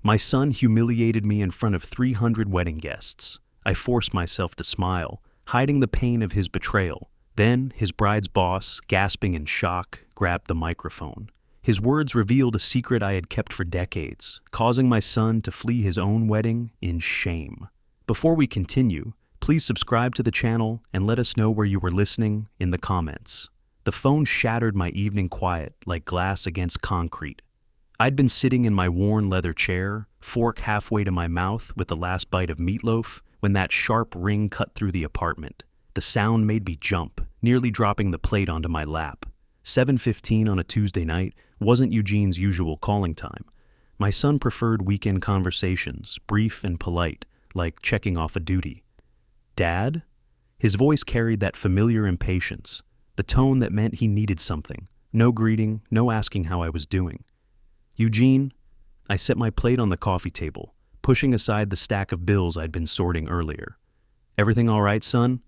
My son humiliated me in front of 300 wedding guests. I forced myself to smile, hiding the pain of his betrayal. Then, his bride's boss, gasping in shock, grabbed the microphone. His words revealed a secret I had kept for decades, causing my son to flee his own wedding in shame. Before we continue, please subscribe to the channel and let us know where you were listening in the comments. The phone shattered my evening quiet like glass against concrete. I'd been sitting in my worn leather chair, fork halfway to my mouth with the last bite of meatloaf, when that sharp ring cut through the apartment. The sound made me jump, nearly dropping the plate onto my lap. 7:15 on a Tuesday night wasn't Eugene's usual calling time. My son preferred weekend conversations, brief and polite, like checking off a duty. "Dad?" His voice carried that familiar impatience, the tone that meant he needed something. No greeting, no asking how I was doing. "Eugene?" I set my plate on the coffee table, pushing aside the stack of bills I'd been sorting earlier. "Everything all right, son?"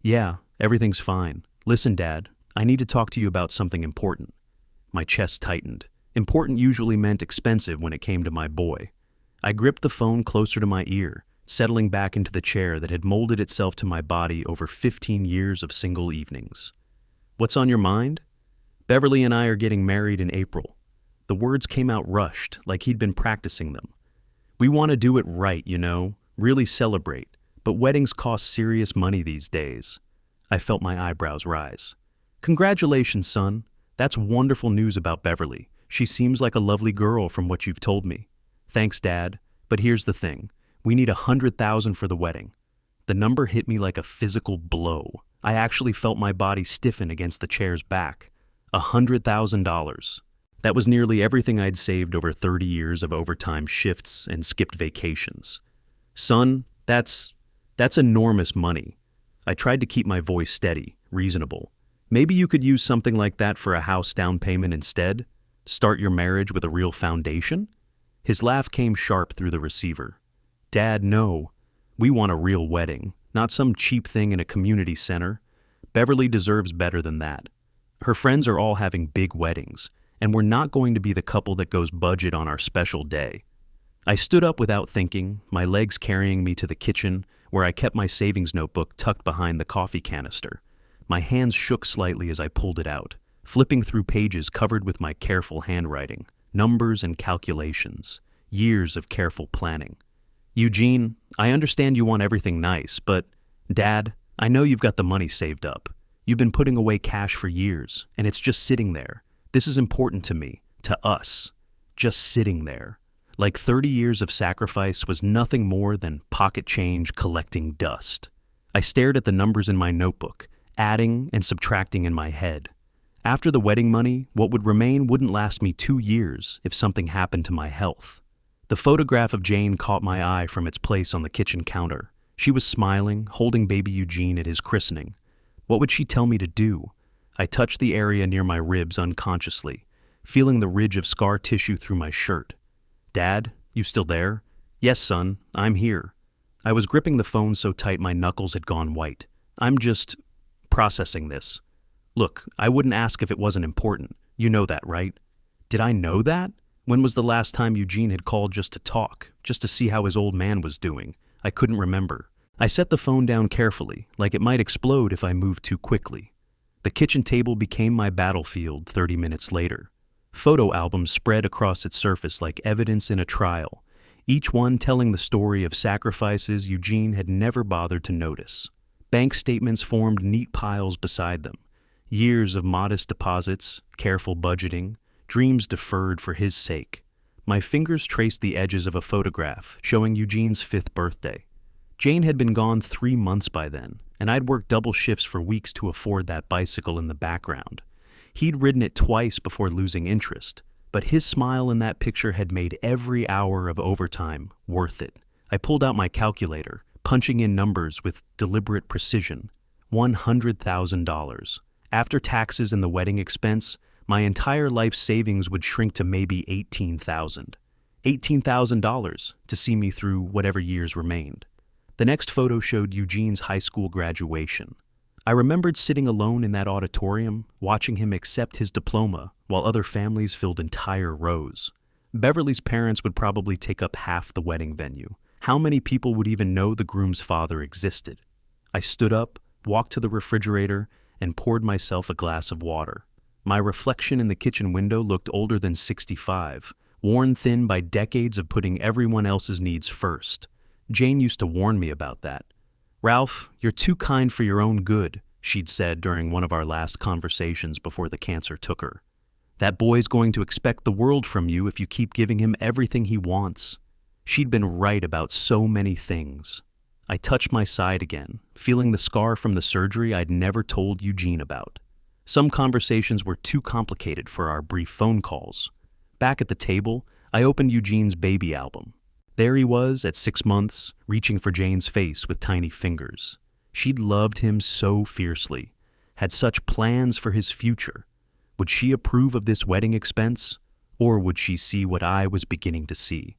"Yeah, everything's fine. Listen, Dad, I need to talk to you about something important." My chest tightened. Important usually meant expensive when it came to my boy. I gripped the phone closer to my ear, settling back into the chair that had molded itself to my body over 15 years of single evenings. "What's on your mind?" "Beverly and I are getting married in April." The words came out rushed, like he'd been practicing them. "We want to do it right, really celebrate, but weddings cost serious money these days." I felt my eyebrows rise. "Congratulations, son. That's wonderful news about Beverly. She seems like a lovely girl from what you've told me." "Thanks, Dad. But here's the thing. We need $100,000 for the wedding." The number hit me like a physical blow. I actually felt my body stiffen against the chair's back. $100,000. That was nearly everything I'd saved over 30 years of overtime shifts and skipped vacations. "Son, that's enormous money." I tried to keep my voice steady, reasonable. "Maybe you could use something like that for a house down payment instead? Start your marriage with a real foundation?" His laugh came sharp through the receiver. "Dad, no. We want a real wedding, not some cheap thing in a community center. Beverly deserves better than that. Her friends are all having big weddings, and we're not going to be the couple that goes budget on our special day." I stood up without thinking, my legs carrying me to the kitchen, where I kept my savings notebook tucked behind the coffee canister. My hands shook slightly as I pulled it out, flipping through pages covered with my careful handwriting, numbers and calculations, years of careful planning. "Eugene, I understand you want everything nice, but Dad, I know you've got the money saved up. You've been putting away cash for years, and it's just sitting there. This is important to me, to us, just sitting there. Like 30 years of sacrifice was nothing more than pocket change collecting dust." I stared at the numbers in my notebook, adding and subtracting in my head. After the wedding money, what would remain wouldn't last me 2 years if something happened to my health. The photograph of Jane caught my eye from its place on the kitchen counter. She was smiling, holding baby Eugene at his christening. What would she tell me to do? I touched the area near my ribs unconsciously, feeling the ridge of scar tissue through my shirt. "Dad, you still there?" "Yes, son, I'm here." I was gripping the phone so tight my knuckles had gone white. "I'm just processing this. Look, I wouldn't ask if it wasn't important. You know that, right?" Did I know that? When was the last time Eugene had called just to talk, just to see how his old man was doing? I couldn't remember. I set the phone down carefully, like it might explode if I moved too quickly. The kitchen table became my battlefield 30 minutes later. Photo albums spread across its surface like evidence in a trial, each one telling the story of sacrifices Eugene had never bothered to notice. Bank statements formed neat piles beside them. Years of modest deposits, careful budgeting, dreams deferred for his sake. My fingers traced the edges of a photograph showing Eugene's 5th birthday. Jane had been gone 3 months by then, and I'd worked double shifts for weeks to afford that bicycle in the background. He'd ridden it twice before losing interest, but his smile in that picture had made every hour of overtime worth it. I pulled out my calculator, punching in numbers with deliberate precision. $100,000. After taxes and the wedding expense, my entire life savings would shrink to maybe $18,000. $18,000 to see me through whatever years remained. The next photo showed Eugene's high school graduation. I remembered sitting alone in that auditorium, watching him accept his diploma while other families filled entire rows. Beverly's parents would probably take up half the wedding venue. How many people would even know the groom's father existed? I stood up, walked to the refrigerator, and poured myself a glass of water. My reflection in the kitchen window looked older than 65, worn thin by decades of putting everyone else's needs first. Jane used to warn me about that. "Ralph, you're too kind for your own good," she'd said during one of our last conversations before the cancer took her. "That boy's going to expect the world from you if you keep giving him everything he wants." She'd been right about so many things. I touched my side again, feeling the scar from the surgery I'd never told Eugene about. Some conversations were too complicated for our brief phone calls. Back at the table, I opened Eugene's baby album. There he was at 6 months, reaching for Jane's face with tiny fingers. She'd loved him so fiercely, had such plans for his future. Would she approve of this wedding expense? Or would she see what I was beginning to see?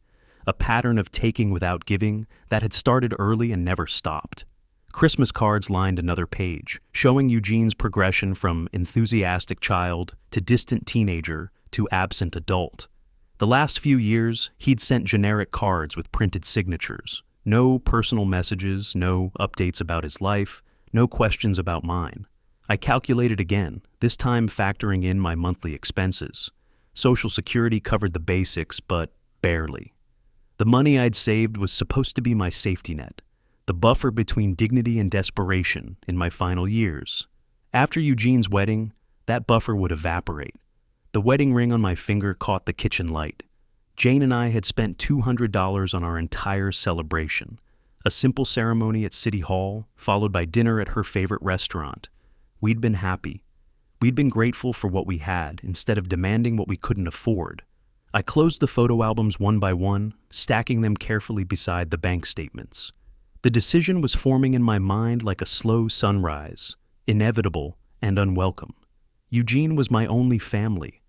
A pattern of taking without giving that had started early and never stopped. Christmas cards lined another page, showing Eugene's progression from enthusiastic child to distant teenager to absent adult. The last few years, he'd sent generic cards with printed signatures. No personal messages, no updates about his life, no questions about mine. I calculated again, this time factoring in my monthly expenses. Social Security covered the basics, but barely. The money I'd saved was supposed to be my safety net, the buffer between dignity and desperation in my final years. After Eugene's wedding, that buffer would evaporate. The wedding ring on my finger caught the kitchen light. Jane and I had spent $200 on our entire celebration. A simple ceremony at City Hall, followed by dinner at her favorite restaurant. We'd been happy. We'd been grateful for what we had instead of demanding what we couldn't afford. I closed the photo albums one by one, stacking them carefully beside the bank statements. The decision was forming in my mind like a slow sunrise, inevitable and unwelcome. Eugene was my only family,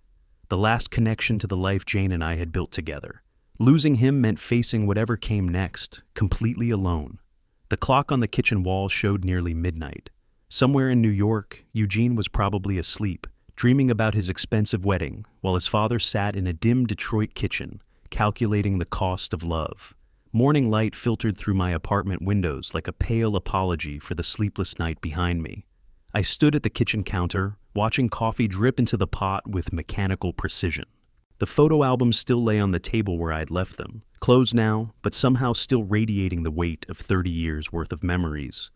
the last connection to the life Jane and I had built together. Losing him meant facing whatever came next, completely alone. The clock on the kitchen wall showed nearly midnight. Somewhere in New York, Eugene was probably asleep, dreaming about his expensive wedding, while his father sat in a dim Detroit kitchen, calculating the cost of love. Morning light filtered through my apartment windows like a pale apology for the sleepless night behind me. I stood at the kitchen counter, watching coffee drip into the pot with mechanical precision. The photo albums still lay on the table where I'd left them, closed now, but somehow still radiating the weight of 30 years' worth of memories.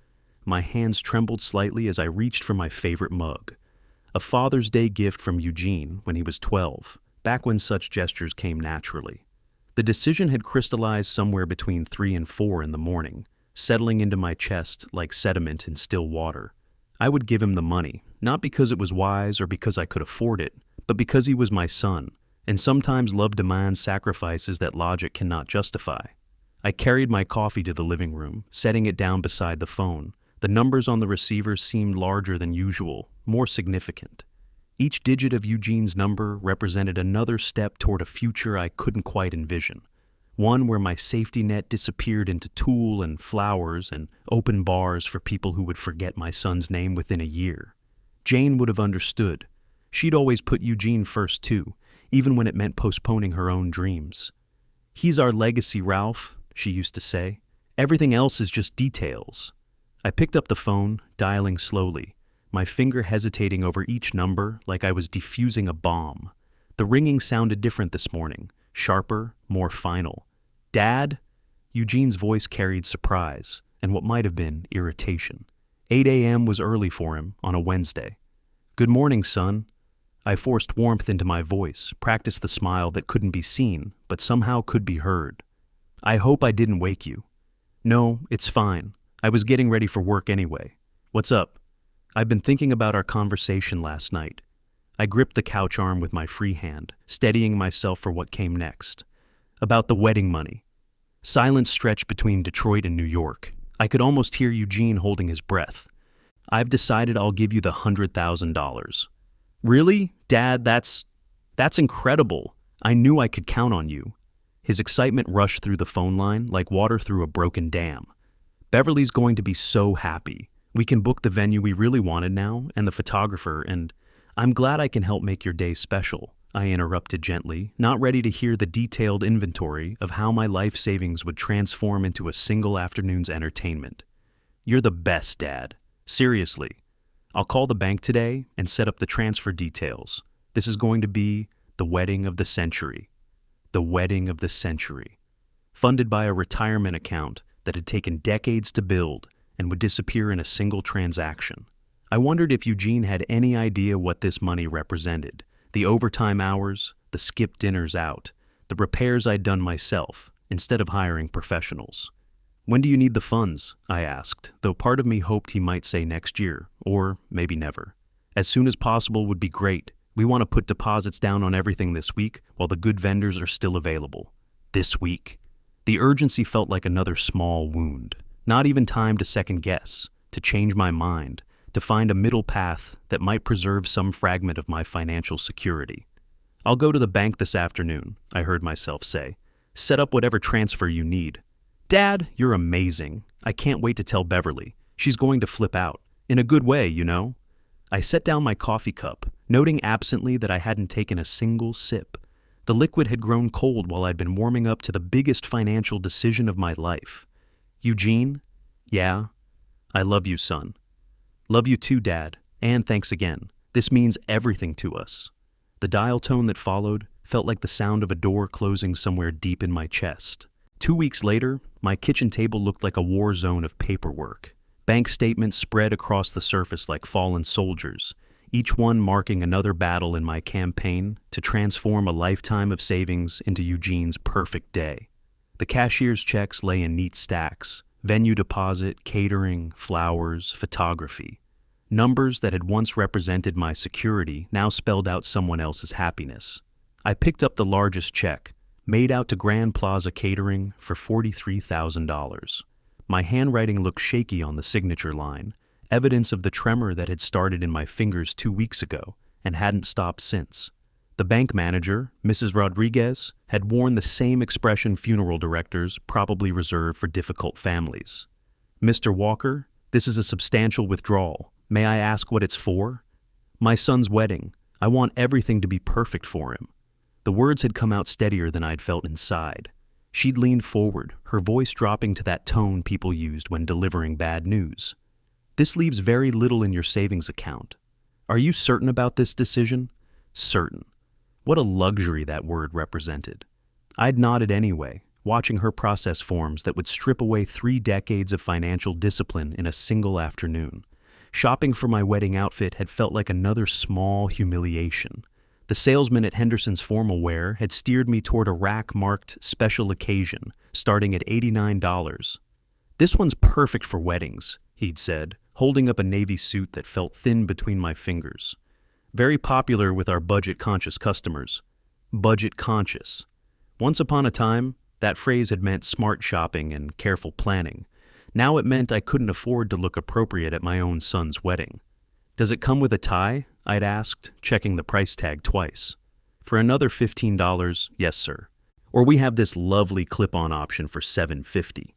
My hands trembled slightly as I reached for my favorite mug. A Father's Day gift from Eugene when he was 12, back when such gestures came naturally. The decision had crystallized somewhere between 3 and 4 in the morning, settling into my chest like sediment in still water. I would give him the money, not because it was wise or because I could afford it, but because he was my son, and sometimes love demands sacrifices that logic cannot justify. I carried my coffee to the living room, setting it down beside the phone. The numbers on the receiver seemed larger than usual, more significant. Each digit of Eugene's number represented another step toward a future I couldn't quite envision. One where my safety net disappeared into tulle and flowers and open bars for people who would forget my son's name within a year. Jane would have understood. She'd always put Eugene first too, even when it meant postponing her own dreams. "He's our legacy, Ralph," she used to say. "Everything else is just details." I picked up the phone, dialing slowly, my finger hesitating over each number like I was defusing a bomb. The ringing sounded different this morning, sharper, more final. "Dad?" Eugene's voice carried surprise, and what might have been irritation. 8 a.m. was early for him on a Wednesday. "Good morning, son." I forced warmth into my voice, practiced the smile that couldn't be seen, but somehow could be heard. "I hope I didn't wake you." "No, it's fine. I was getting ready for work anyway. What's up?" "I've been thinking about our conversation last night." I gripped the couch arm with my free hand, steadying myself for what came next. "About the wedding money." Silence stretched between Detroit and New York. I could almost hear Eugene holding his breath. "I've decided I'll give you the $100,000. "Really? Dad, that's incredible. I knew I could count on you." His excitement rushed through the phone line like water through a broken dam. "Beverly's going to be so happy. We can book the venue we really wanted now, and the photographer, and I'm glad I can help make your day special. I interrupted gently, not ready to hear the detailed inventory of how my life savings would transform into a single afternoon's entertainment. You're the best, Dad. Seriously. I'll call the bank today and set up the transfer details. This is going to be the wedding of the century. The wedding of the century. Funded by a retirement account that had taken decades to build and would disappear in a single transaction. I wondered if Eugene had any idea what this money represented. The overtime hours, the skipped dinners out, the repairs I'd done myself instead of hiring professionals. When do you need the funds? I asked, though part of me hoped he might say next year, or maybe never. As soon as possible would be great. We want to put deposits down on everything this week while the good vendors are still available. This week. The urgency felt like another small wound. Not even time to second guess, to change my mind, to find a middle path that might preserve some fragment of my financial security. I'll go to the bank this afternoon, I heard myself say. Set up whatever transfer you need. Dad, you're amazing. I can't wait to tell Beverly. She's going to flip out. In a good way, you know. I set down my coffee cup, noting absently that I hadn't taken a single sip. The liquid had grown cold while I'd been warming up to the biggest financial decision of my life. Eugene? Yeah? I love you, son. Love you too, Dad, and thanks again. This means everything to us. The dial tone that followed felt like the sound of a door closing somewhere deep in my chest. 2 weeks later, my kitchen table looked like a war zone of paperwork. Bank statements spread across the surface like fallen soldiers, each one marking another battle in my campaign to transform a lifetime of savings into Eugene's perfect day. The cashier's checks lay in neat stacks. Venue deposit, catering, flowers, photography. Numbers that had once represented my security now spelled out someone else's happiness. I picked up the largest check, made out to Grand Plaza Catering for $43,000. My handwriting looked shaky on the signature line, evidence of the tremor that had started in my fingers 2 weeks ago and hadn't stopped since. The bank manager, Mrs. Rodriguez, had worn the same expression funeral directors probably reserve for difficult families. Mr. Walker, this is a substantial withdrawal. May I ask what it's for? My son's wedding. I want everything to be perfect for him. The words had come out steadier than I'd felt inside. She'd leaned forward, her voice dropping to that tone people used when delivering bad news. This leaves very little in your savings account. Are you certain about this decision? Certain. What a luxury that word represented. I'd nodded anyway, watching her process forms that would strip away 3 decades of financial discipline in a single afternoon. Shopping for my wedding outfit had felt like another small humiliation. The salesman at Henderson's Formal Wear had steered me toward a rack marked special occasion, starting at $89. This one's perfect for weddings, he'd said, holding up a navy suit that felt thin between my fingers. Very popular with our budget-conscious customers. Budget-conscious. Once upon a time, that phrase had meant smart shopping and careful planning. Now it meant I couldn't afford to look appropriate at my own son's wedding. Does it come with a tie? I'd asked, checking the price tag twice. For another $15, yes, sir. Or we have this lovely clip-on option for $7.50.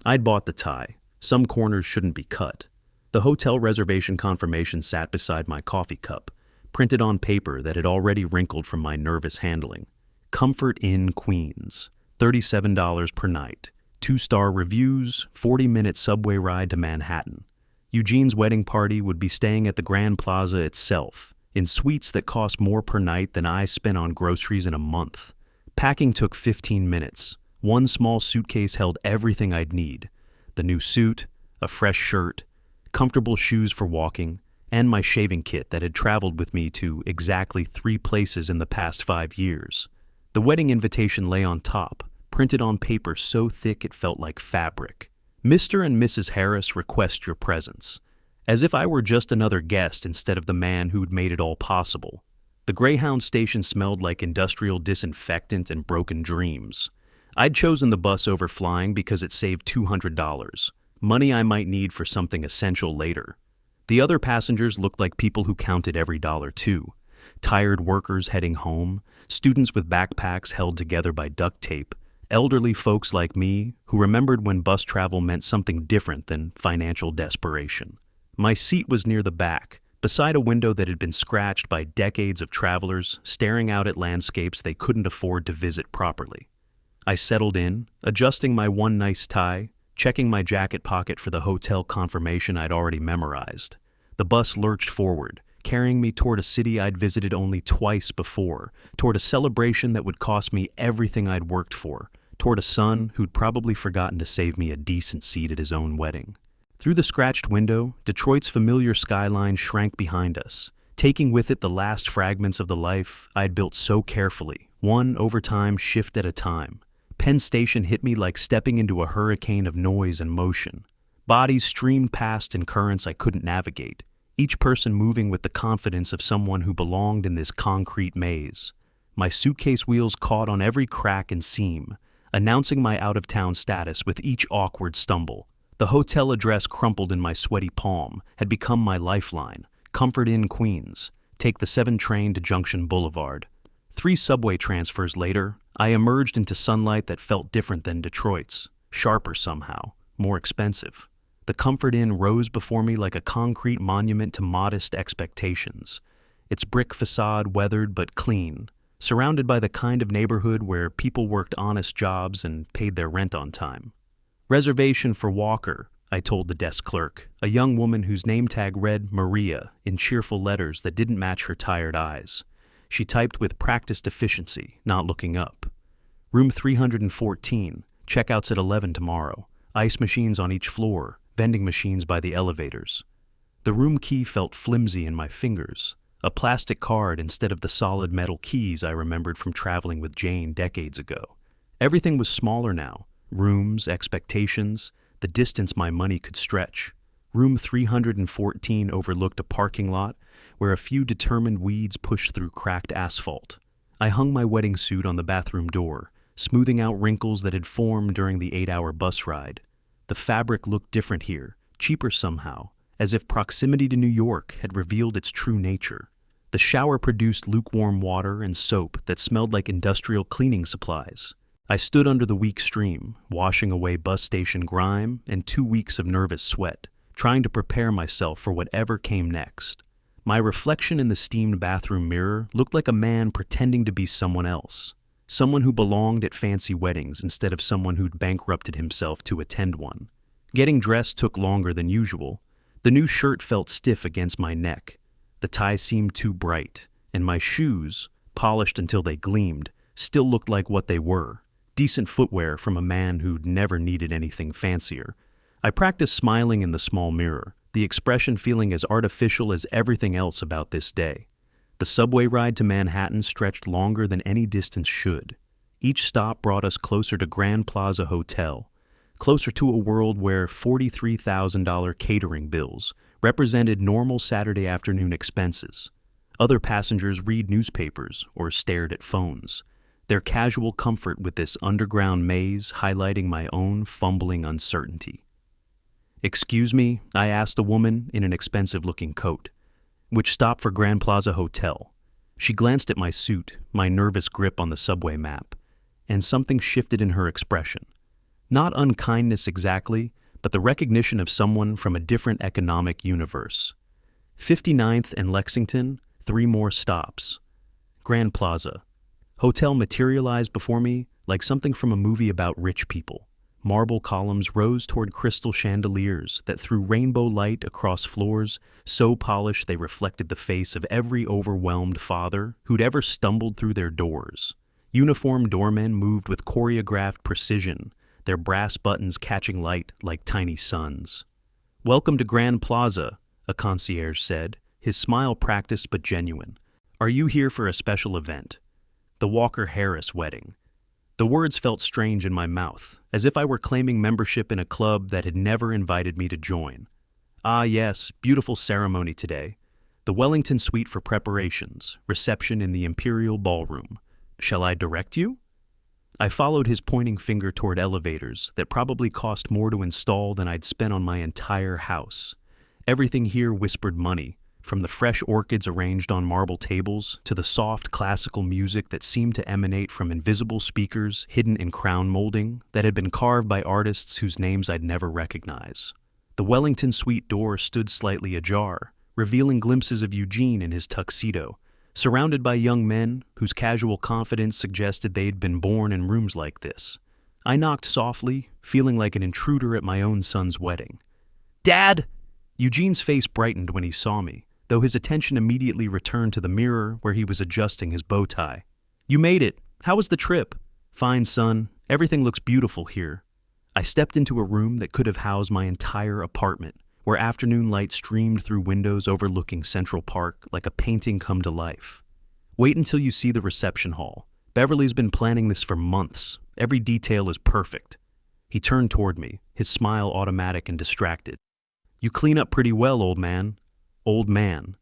I'd bought the tie. Some corners shouldn't be cut. The hotel reservation confirmation sat beside my coffee cup, printed on paper that had already wrinkled from my nervous handling. Comfort Inn Queens, $37 per night, 2-star reviews, 40-minute subway ride to Manhattan. Eugene's wedding party would be staying at the Grand Plaza itself, in suites that cost more per night than I spent on groceries in a month. Packing took 15 minutes. One small suitcase held everything I'd need. The new suit, a fresh shirt, comfortable shoes for walking, and my shaving kit that had traveled with me to exactly 3 places in the past 5 years. The wedding invitation lay on top, printed on paper so thick it felt like fabric. Mr. and Mrs. Harris request your presence, as if I were just another guest instead of the man who'd made it all possible. The Greyhound station smelled like industrial disinfectant and broken dreams. I'd chosen the bus over flying because it saved $200, money I might need for something essential later. The other passengers looked like people who counted every dollar too. Tired workers heading home, students with backpacks held together by duct tape, elderly folks like me who remembered when bus travel meant something different than financial desperation. My seat was near the back, beside a window that had been scratched by decades of travelers staring out at landscapes they couldn't afford to visit properly. I settled in, adjusting my one nice tie, checking my jacket pocket for the hotel confirmation I'd already memorized. The bus lurched forward, carrying me toward a city I'd visited only twice before, toward a celebration that would cost me everything I'd worked for, toward a son who'd probably forgotten to save me a decent seat at his own wedding. Through the scratched window, Detroit's familiar skyline shrank behind us, taking with it the last fragments of the life I'd built so carefully, one overtime shift at a time. Penn Station hit me like stepping into a hurricane of noise and motion. Bodies streamed past in currents I couldn't navigate, each person moving with the confidence of someone who belonged in this concrete maze. My suitcase wheels caught on every crack and seam, announcing my out-of-town status with each awkward stumble. The hotel address crumpled in my sweaty palm had become my lifeline. Comfort Inn, Queens. Take the 7 train to Junction Boulevard. 3 subway transfers later, I emerged into sunlight that felt different than Detroit's, sharper somehow, more expensive. The Comfort Inn rose before me like a concrete monument to modest expectations, its brick facade weathered but clean, surrounded by the kind of neighborhood where people worked honest jobs and paid their rent on time. Reservation for Walker, I told the desk clerk, a young woman whose name tag read Maria in cheerful letters that didn't match her tired eyes. She typed with practiced efficiency, not looking up. Room 314, checkouts at 11 tomorrow. Ice machines on each floor, vending machines by the elevators. The room key felt flimsy in my fingers, a plastic card instead of the solid metal keys I remembered from traveling with Jane decades ago. Everything was smaller now. Rooms, expectations, the distance my money could stretch. Room 314 overlooked a parking lot where a few determined weeds pushed through cracked asphalt. I hung my wedding suit on the bathroom door, smoothing out wrinkles that had formed during the 8-hour bus ride. The fabric looked different here, cheaper somehow, as if proximity to New York had revealed its true nature. The shower produced lukewarm water and soap that smelled like industrial cleaning supplies. I stood under the weak stream, washing away bus station grime and 2 weeks of nervous sweat, trying to prepare myself for whatever came next. My reflection in the steamed bathroom mirror looked like a man pretending to be someone else, someone who belonged at fancy weddings instead of someone who'd bankrupted himself to attend one. Getting dressed took longer than usual. The new shirt felt stiff against my neck. The tie seemed too bright, and my shoes, polished until they gleamed, still looked like what they were. Decent footwear from a man who'd never needed anything fancier. I practiced smiling in the small mirror, the expression feeling as artificial as everything else about this day. The subway ride to Manhattan stretched longer than any distance should. Each stop brought us closer to Grand Plaza Hotel, closer to a world where $43,000 catering bills represented normal Saturday afternoon expenses. Other passengers read newspapers or stared at phones, their casual comfort with this underground maze highlighting my own fumbling uncertainty. "Excuse me," I asked a woman in an expensive-looking coat. "Which stop for Grand Plaza Hotel?" She glanced at my suit, my nervous grip on the subway map, and something shifted in her expression. Not unkindness exactly, but the recognition of someone from a different economic universe. 59th and Lexington, 3 more stops. Grand Plaza. Hotel materialized before me like something from a movie about rich people. Marble columns rose toward crystal chandeliers that threw rainbow light across floors so polished they reflected the face of every overwhelmed father who'd ever stumbled through their doors. Uniformed doormen moved with choreographed precision, their brass buttons catching light like tiny suns. "Welcome to Grand Plaza," a concierge said, his smile practiced but genuine. "Are you here for a special event?" The Walker Harris wedding. The words felt strange in my mouth, as if I were claiming membership in a club that had never invited me to join. "Ah yes, beautiful ceremony today. The Wellington Suite for preparations, reception in the Imperial Ballroom. Shall I direct you?" I followed his pointing finger toward elevators that probably cost more to install than I'd spent on my entire house. Everything here whispered money, from the fresh orchids arranged on marble tables to the soft classical music that seemed to emanate from invisible speakers hidden in crown molding that had been carved by artists whose names I'd never recognize. The Wellington Suite door stood slightly ajar, revealing glimpses of Eugene in his tuxedo, surrounded by young men whose casual confidence suggested they'd been born in rooms like this. I knocked softly, feeling like an intruder at my own son's wedding. "Dad!" Eugene's face brightened when he saw me, though his attention immediately returned to the mirror where he was adjusting his bow tie. "You made it. How was the trip?" "Fine, son. Everything looks beautiful here." I stepped into a room that could have housed my entire apartment, where afternoon light streamed through windows overlooking Central Park like a painting come to life. "Wait until you see the reception hall. Beverly's been planning this for months. Every detail is perfect." He turned toward me, his smile automatic and distracted. "You clean up pretty well, old man." Old man.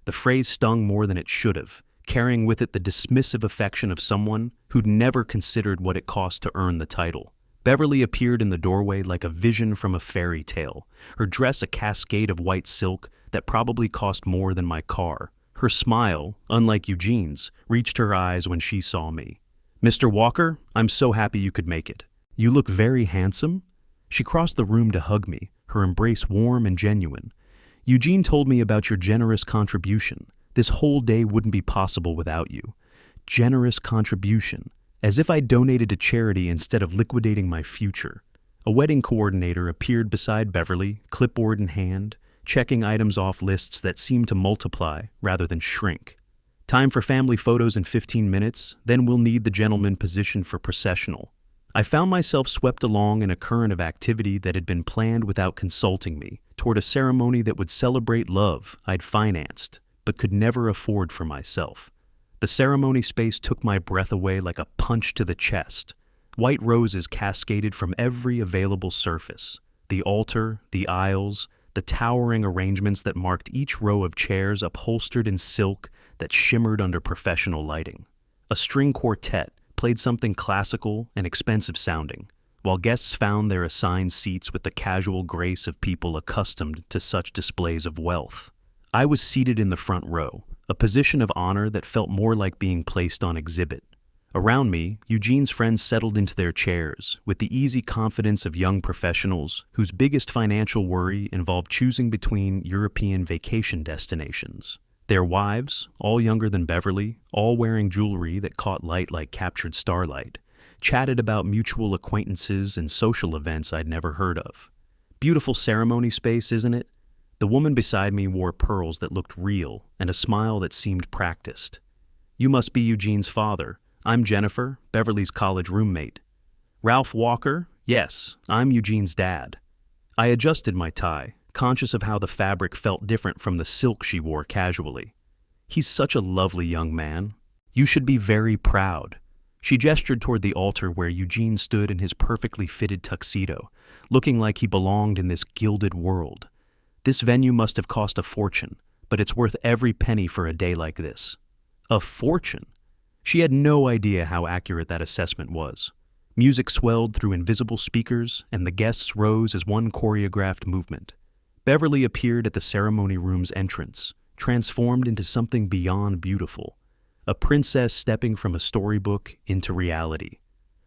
The phrase stung more than it should have, carrying with it the dismissive affection of someone who'd never considered what it cost to earn the title. Beverly appeared in the doorway like a vision from a fairy tale, her dress a cascade of white silk that probably cost more than my car. Her smile, unlike Eugene's, reached her eyes when she saw me. "Mr. Walker, I'm so happy you could make it. You look very handsome." She crossed the room to hug me, her embrace warm and genuine. "Eugene told me about your generous contribution. This whole day wouldn't be possible without you." Generous contribution. As if I donated to charity instead of liquidating my future. A wedding coordinator appeared beside Beverly, clipboard in hand, checking items off lists that seemed to multiply rather than shrink. "Time for family photos in 15 minutes, then we'll need the gentleman positioned for processional." I found myself swept along in a current of activity that had been planned without consulting me, toward a ceremony that would celebrate love I'd financed, but could never afford for myself. The ceremony space took my breath away like a punch to the chest. White roses cascaded from every available surface. The altar, the aisles, the towering arrangements that marked each row of chairs upholstered in silk that shimmered under professional lighting. A string quartet played something classical and expensive sounding, while guests found their assigned seats with the casual grace of people accustomed to such displays of wealth. I was seated in the front row, a position of honor that felt more like being placed on exhibit. Around me, Eugene's friends settled into their chairs with the easy confidence of young professionals whose biggest financial worry involved choosing between European vacation destinations. Their wives, all younger than Beverly, all wearing jewelry that caught light like captured starlight, chatted about mutual acquaintances and social events I'd never heard of. Beautiful ceremony space, isn't it? The woman beside me wore pearls that looked real and a smile that seemed practiced. "You must be Eugene's father. I'm Jennifer, Beverly's college roommate." "Ralph Walker? Yes, I'm Eugene's dad." I adjusted my tie, conscious of how the fabric felt different from the silk she wore casually. "He's such a lovely young man. You should be very proud." She gestured toward the altar where Eugene stood in his perfectly fitted tuxedo, looking like he belonged in this gilded world. "This venue must have cost a fortune, but it's worth every penny for a day like this." A fortune? She had no idea how accurate that assessment was. Music swelled through invisible speakers, and the guests rose as one choreographed movement. Beverly appeared at the ceremony room's entrance, transformed into something beyond beautiful, a princess stepping from a storybook into reality.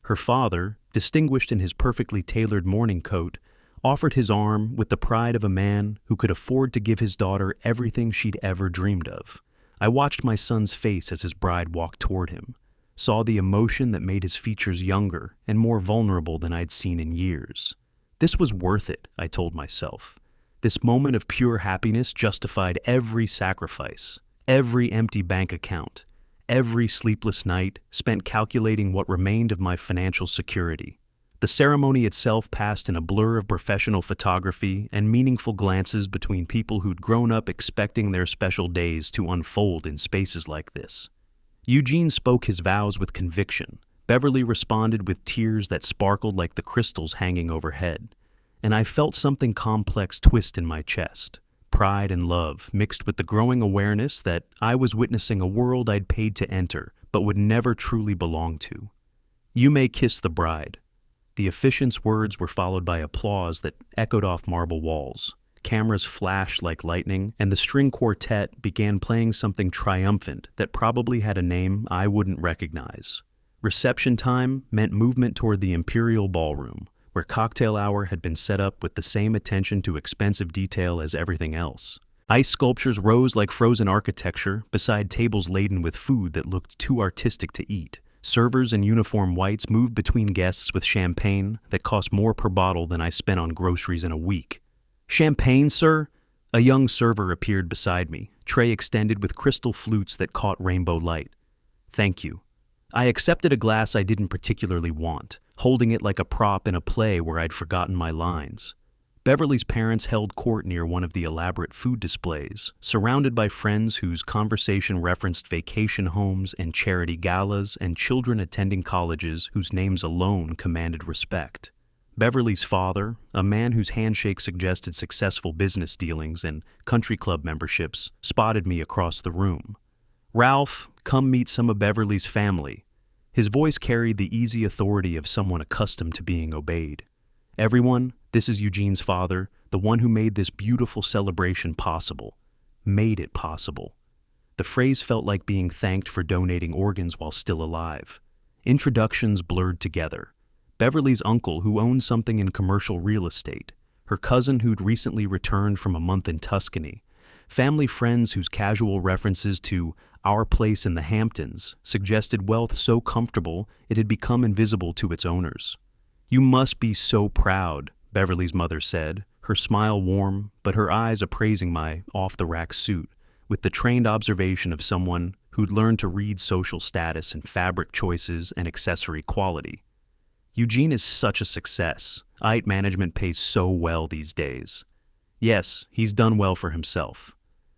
Her father, distinguished in his perfectly tailored morning coat, offered his arm with the pride of a man who could afford to give his daughter everything she'd ever dreamed of. I watched my son's face as his bride walked toward him, saw the emotion that made his features younger and more vulnerable than I'd seen in years. This was worth it, I told myself. This moment of pure happiness justified every sacrifice, every empty bank account, every sleepless night spent calculating what remained of my financial security. The ceremony itself passed in a blur of professional photography and meaningful glances between people who'd grown up expecting their special days to unfold in spaces like this. Eugene spoke his vows with conviction. Beverly responded with tears that sparkled like the crystals hanging overhead. And I felt something complex twist in my chest. Pride and love mixed with the growing awareness that I was witnessing a world I'd paid to enter but would never truly belong to. "You may kiss the bride." The officiant's words were followed by applause that echoed off marble walls. Cameras flashed like lightning, and the string quartet began playing something triumphant that probably had a name I wouldn't recognize. Reception time meant movement toward the imperial ballroom, where cocktail hour had been set up with the same attention to expensive detail as everything else. Ice sculptures rose like frozen architecture beside tables laden with food that looked too artistic to eat. Servers in uniform whites moved between guests with champagne that cost more per bottle than I spent on groceries in a week. "Champagne, sir?" A young server appeared beside me, tray extended with crystal flutes that caught rainbow light. "Thank you." I accepted a glass I didn't particularly want, holding it like a prop in a play where I'd forgotten my lines. Beverly's parents held court near one of the elaborate food displays, surrounded by friends whose conversation referenced vacation homes and charity galas and children attending colleges whose names alone commanded respect. Beverly's father, a man whose handshake suggested successful business dealings and country club memberships, spotted me across the room. "Ralph, come meet some of Beverly's family." His voice carried the easy authority of someone accustomed to being obeyed. "Everyone, this is Eugene's father, the one who made this beautiful celebration possible. Made it possible." The phrase felt like being thanked for donating organs while still alive. Introductions blurred together. Beverly's uncle, who owned something in commercial real estate. Her cousin, who'd recently returned from a month in Tuscany. Family friends whose casual references to "our place in the Hamptons" suggested wealth so comfortable it had become invisible to its owners. "You must be so proud," Beverly's mother said, her smile warm, but her eyes appraising my off-the-rack suit, with the trained observation of someone who'd learned to read social status and fabric choices and accessory quality. "Eugene is such a success. IT management pays so well these days." "Yes, he's done well for himself."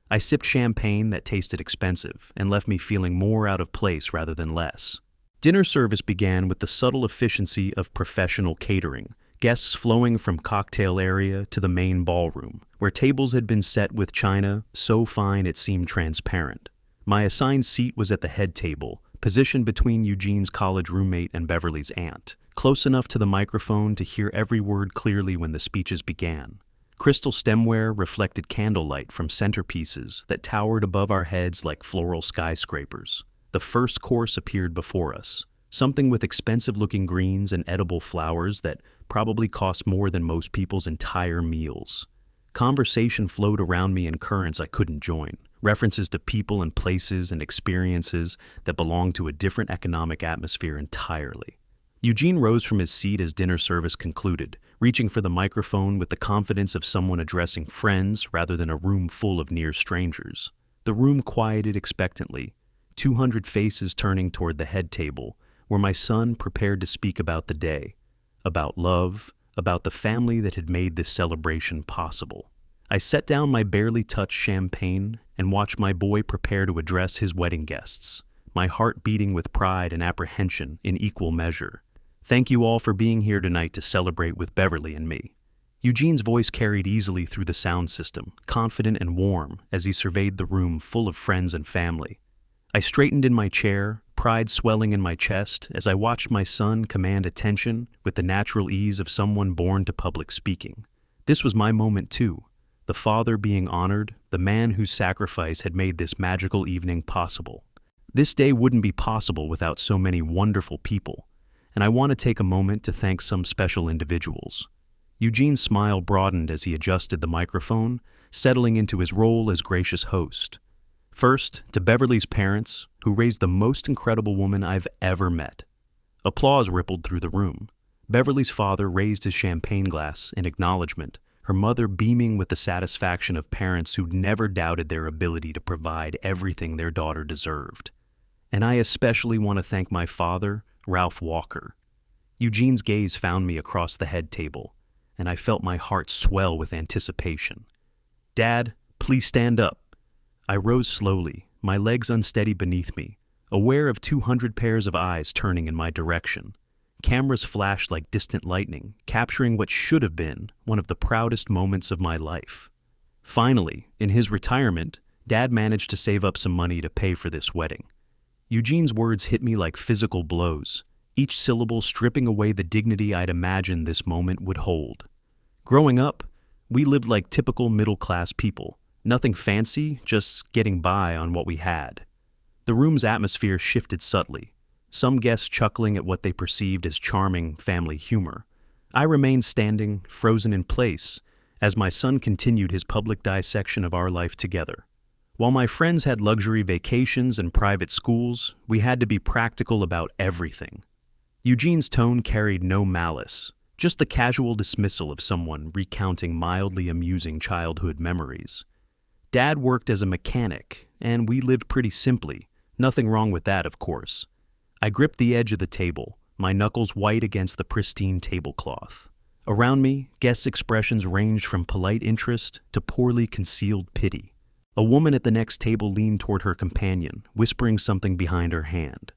I sipped champagne that tasted expensive and left me feeling more out of place rather than less. Dinner service began with the subtle efficiency of professional catering, guests flowing from cocktail area to the main ballroom, where tables had been set with china so fine it seemed transparent. My assigned seat was at the head table, positioned between Eugene's college roommate and Beverly's aunt, close enough to the microphone to hear every word clearly when the speeches began. Crystal stemware reflected candlelight from centerpieces that towered above our heads like floral skyscrapers. The first course appeared before us, something with expensive-looking greens and edible flowers that probably cost more than most people's entire meals. Conversation flowed around me in currents I couldn't join, references to people and places and experiences that belonged to a different economic atmosphere entirely. Eugene rose from his seat as dinner service concluded, reaching for the microphone with the confidence of someone addressing friends rather than a room full of near strangers. The room quieted expectantly, 200 faces turning toward the head table, where my son prepared to speak about the day, about love, about the family that had made this celebration possible. I set down my barely touched champagne and watched my boy prepare to address his wedding guests, my heart beating with pride and apprehension in equal measure. "Thank you all for being here tonight to celebrate with Beverly and me." Eugene's voice carried easily through the sound system, confident and warm as he surveyed the room full of friends and family. I straightened in my chair, pride swelling in my chest as I watched my son command attention with the natural ease of someone born to public speaking. This was my moment too, the father being honored, the man whose sacrifice had made this magical evening possible. This day wouldn't be possible without so many wonderful people, and I want to take a moment to thank some special individuals. Eugene's smile broadened as he adjusted the microphone, settling into his role as gracious host. First, to Beverly's parents, who raised the most incredible woman I've ever met. Applause rippled through the room. Beverly's father raised his champagne glass in acknowledgement, her mother beaming with the satisfaction of parents who'd never doubted their ability to provide everything their daughter deserved. And I especially want to thank my father, Ralph Walker. Eugene's gaze found me across the head table, and I felt my heart swell with anticipation. "Dad, please stand up." I rose slowly, my legs unsteady beneath me, aware of 200 pairs of eyes turning in my direction. Cameras flashed like distant lightning, capturing what should have been one of the proudest moments of my life. Finally, in his retirement, Dad managed to save up some money to pay for this wedding. Eugene's words hit me like physical blows, each syllable stripping away the dignity I'd imagined this moment would hold. Growing up, we lived like typical middle-class people, nothing fancy, just getting by on what we had. The room's atmosphere shifted subtly, some guests chuckling at what they perceived as charming family humor. I remained standing, frozen in place, as my son continued his public dissection of our life together. While my friends had luxury vacations and private schools, we had to be practical about everything. Eugene's tone carried no malice, just the casual dismissal of someone recounting mildly amusing childhood memories. Dad worked as a mechanic, and we lived pretty simply. Nothing wrong with that, of course. I gripped the edge of the table, my knuckles white against the pristine tablecloth. Around me, guests' expressions ranged from polite interest to poorly concealed pity. A woman at the next table leaned toward her companion, whispering something behind her hand.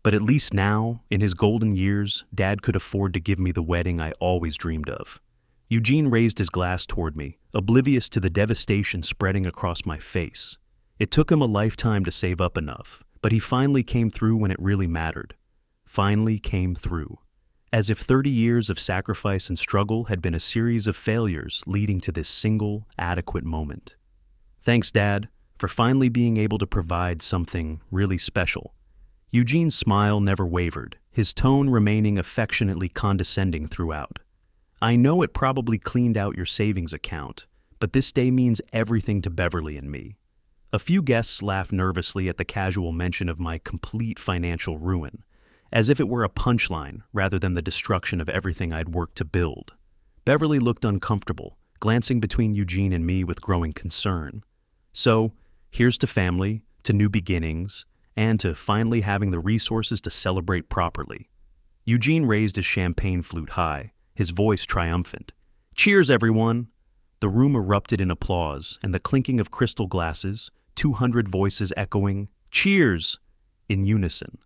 But at least now, in his golden years, Dad could afford to give me the wedding I always dreamed of. Eugene raised his glass toward me, oblivious to the devastation spreading across my face. It took him a lifetime to save up enough, but he finally came through when it really mattered. Finally came through. As if 30 years of sacrifice and struggle had been a series of failures leading to this single, adequate moment. Thanks, Dad, for finally being able to provide something really special. Eugene's smile never wavered, his tone remaining affectionately condescending throughout. I know it probably cleaned out your savings account, but this day means everything to Beverly and me. A few guests laughed nervously at the casual mention of my complete financial ruin, as if it were a punchline rather than the destruction of everything I'd worked to build. Beverly looked uncomfortable, glancing between Eugene and me with growing concern. So, here's to family, to new beginnings, and to finally having the resources to celebrate properly. Eugene raised his champagne flute high, his voice triumphant. Cheers, everyone! The room erupted in applause, and the clinking of crystal glasses, 200 voices echoing, Cheers! In unison.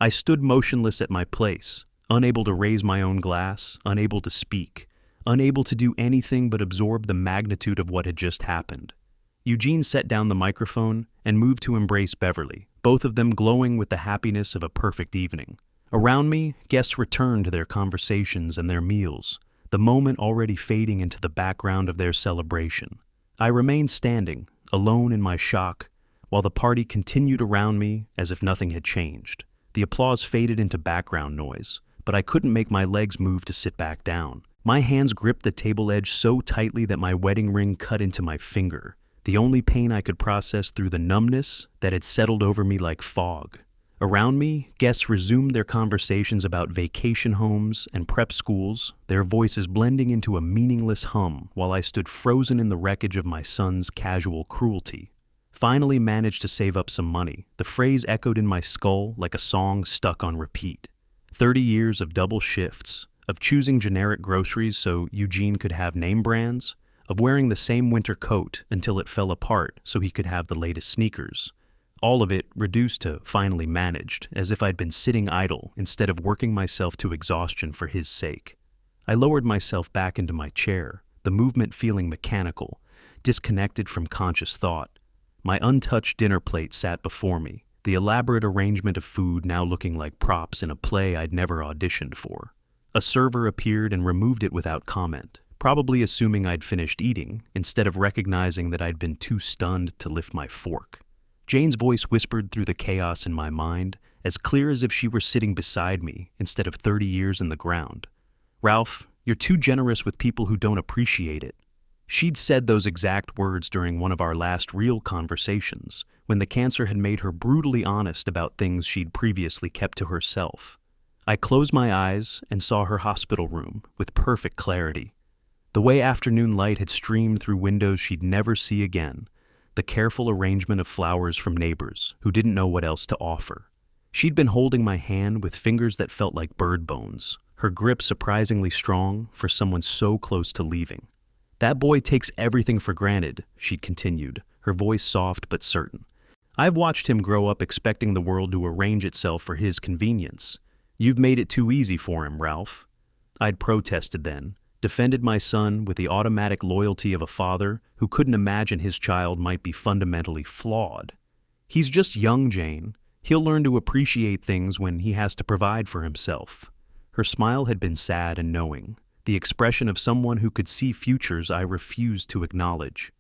I stood motionless at my place, unable to raise my own glass, unable to speak, unable to do anything but absorb the magnitude of what had just happened. Eugene set down the microphone and moved to embrace Beverly, both of them glowing with the happiness of a perfect evening. Around me, guests returned to their conversations and their meals, the moment already fading into the background of their celebration. I remained standing, alone in my shock, while the party continued around me as if nothing had changed. The applause faded into background noise, but I couldn't make my legs move to sit back down. My hands gripped the table edge so tightly that my wedding ring cut into my finger, the only pain I could process through the numbness that had settled over me like fog. Around me, guests resumed their conversations about vacation homes and prep schools, their voices blending into a meaningless hum while I stood frozen in the wreckage of my son's casual cruelty. Finally managed to save up some money, the phrase echoed in my skull like a song stuck on repeat. 30 years of double shifts, of choosing generic groceries so Eugene could have name brands, of wearing the same winter coat until it fell apart so he could have the latest sneakers. All of it reduced to finally managed, as if I'd been sitting idle instead of working myself to exhaustion for his sake. I lowered myself back into my chair, the movement feeling mechanical, disconnected from conscious thought. My untouched dinner plate sat before me, the elaborate arrangement of food now looking like props in a play I'd never auditioned for. A server appeared and removed it without comment, probably assuming I'd finished eating, instead of recognizing that I'd been too stunned to lift my fork. Jane's voice whispered through the chaos in my mind, as clear as if she were sitting beside me instead of 30 years in the ground. Ralph, you're too generous with people who don't appreciate it. She'd said those exact words during one of our last real conversations, when the cancer had made her brutally honest about things she'd previously kept to herself. I closed my eyes and saw her hospital room with perfect clarity. The way afternoon light had streamed through windows she'd never see again, the careful arrangement of flowers from neighbors who didn't know what else to offer. She'd been holding my hand with fingers that felt like bird bones, her grip surprisingly strong for someone so close to leaving. That boy takes everything for granted, she'd continued, her voice soft but certain. I've watched him grow up expecting the world to arrange itself for his convenience. You've made it too easy for him, Ralph. I'd protested then, defended my son with the automatic loyalty of a father who couldn't imagine his child might be fundamentally flawed. He's just young, Jane. He'll learn to appreciate things when he has to provide for himself. Her smile had been sad and knowing, the expression of someone who could see futures I refused to acknowledge.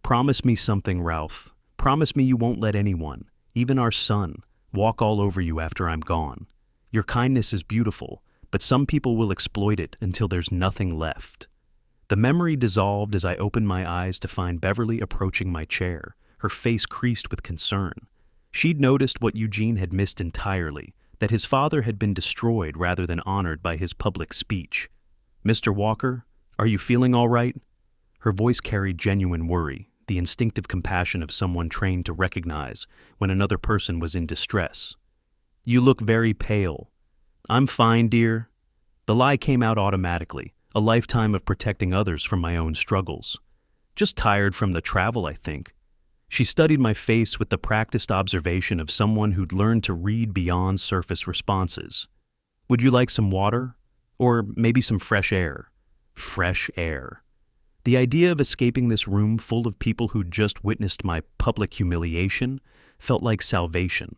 Promise me something, Ralph. Promise me you won't let anyone, even our son, walk all over you after I'm gone. Your kindness is beautiful, but some people will exploit it until there's nothing left. The memory dissolved as I opened my eyes to find Beverly approaching my chair, her face creased with concern. She'd noticed what Eugene had missed entirely, that his father had been destroyed rather than honored by his public speech. "Mr. Walker, are you feeling all right?" Her voice carried genuine worry, the instinctive compassion of someone trained to recognize when another person was in distress. "You look very pale." "I'm fine, dear." The lie came out automatically, a lifetime of protecting others from my own struggles. "Just tired from the travel, I think." She studied my face with the practiced observation of someone who'd learned to read beyond surface responses. "Would you like some water? Or maybe some fresh air?" Fresh air. The idea of escaping this room full of people who'd just witnessed my public humiliation felt like salvation,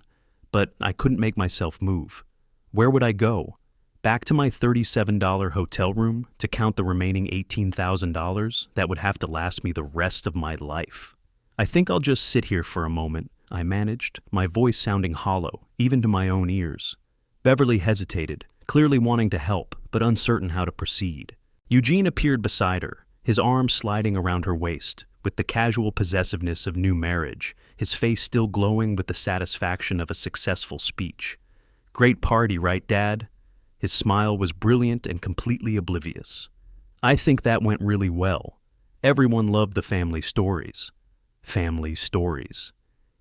but I couldn't make myself move. Where would I go? Back to my $37 hotel room to count the remaining $18,000 that would have to last me the rest of my life. "I think I'll just sit here for a moment," I managed, my voice sounding hollow, even to my own ears. Beverly hesitated, clearly wanting to help, but uncertain how to proceed. Eugene appeared beside her, his arms sliding around her waist, with the casual possessiveness of new marriage, his face still glowing with the satisfaction of a successful speech. "Great party, right, Dad?" His smile was brilliant and completely oblivious. "I think that went really well. Everyone loved the family stories." Family stories.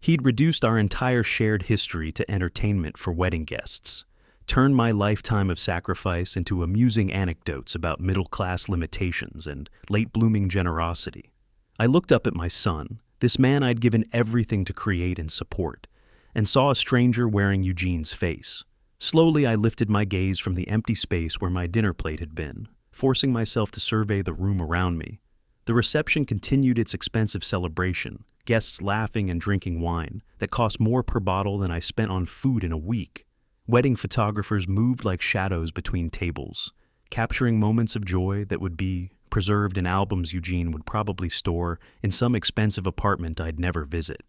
He'd reduced our entire shared history to entertainment for wedding guests, turned my lifetime of sacrifice into amusing anecdotes about middle-class limitations and late-blooming generosity. I looked up at my son, this man I'd given everything to create and support, and saw a stranger wearing Eugene's face. Slowly, I lifted my gaze from the empty space where my dinner plate had been, forcing myself to survey the room around me. The reception continued its expensive celebration, guests laughing and drinking wine that cost more per bottle than I spent on food in a week. Wedding photographers moved like shadows between tables, capturing moments of joy that would be preserved in albums Eugene would probably store in some expensive apartment I'd never visit.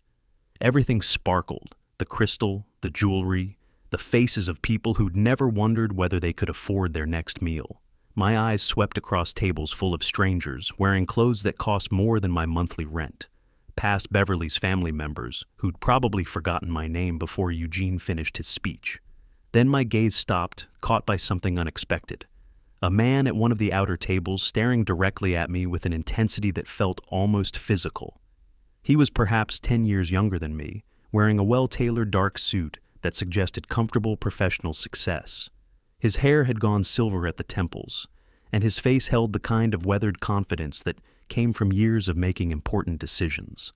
Everything sparkled, the crystal, the jewelry, the faces of people who'd never wondered whether they could afford their next meal. My eyes swept across tables full of strangers wearing clothes that cost more than my monthly rent, past Beverly's family members who'd probably forgotten my name before Eugene finished his speech. Then my gaze stopped, caught by something unexpected. A man at one of the outer tables staring directly at me with an intensity that felt almost physical. He was perhaps 10 years younger than me, wearing a well-tailored dark suit that suggested comfortable professional success. His hair had gone silver at the temples, and his face held the kind of weathered confidence that came from years of making important decisions.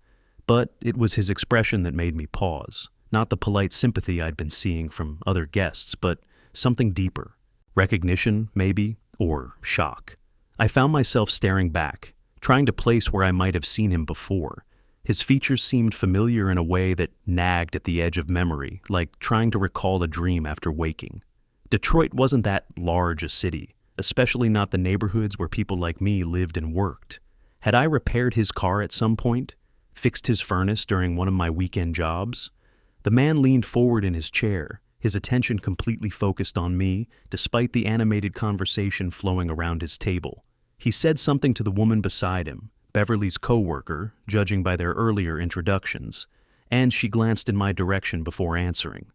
But it was his expression that made me pause, not the polite sympathy I'd been seeing from other guests, but something deeper. Recognition, maybe, or shock. I found myself staring back, trying to place where I might have seen him before. His features seemed familiar in a way that nagged at the edge of memory, like trying to recall a dream after waking. Detroit wasn't that large a city, especially not the neighborhoods where people like me lived and worked. Had I repaired his car at some point? Fixed his furnace during one of my weekend jobs? The man leaned forward in his chair, his attention completely focused on me, despite the animated conversation flowing around his table. He said something to the woman beside him, Beverly's co-worker, judging by their earlier introductions, and she glanced in my direction before answering.